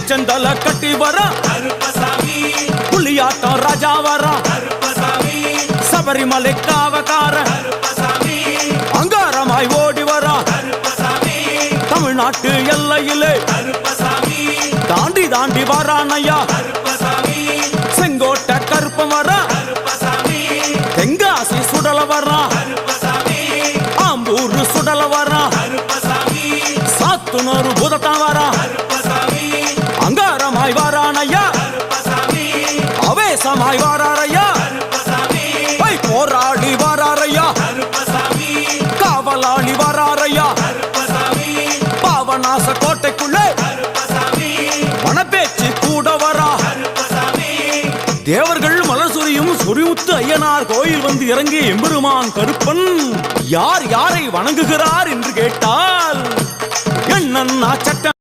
புலிச்சந்தல கட்டி வர புலியாட்டம் ராஜா வர சபரிமலை காவக்கார அங்காரமாய் ஓடி வர தமிழ்நாட்டு எல்லையிலே தாண்டி தாண்டி வரானையா செங்கோட்டை கருப்பம் வர தெங்காசி சுடல வர ஆம்பூர் சுடல வர சாத்துனூர் புதத்தான் வர அங்காரமாய் வரானையா அவேசமாய் வராரையா போராடி வராரையா காவலாளி வராரையா பாவநாச கோட்டைக்குள்ளே வனப்பேச்சு கூட வரா தேவர்கள் மலர் சொரியும் சொரிமுத்து ஐயனார் கோயில் வந்து இறங்கிய எம்பெருமான் கருப்பன் யார் யாரை வணங்குகிறார் என்று கேட்டால் என்னன்னா சட்டம்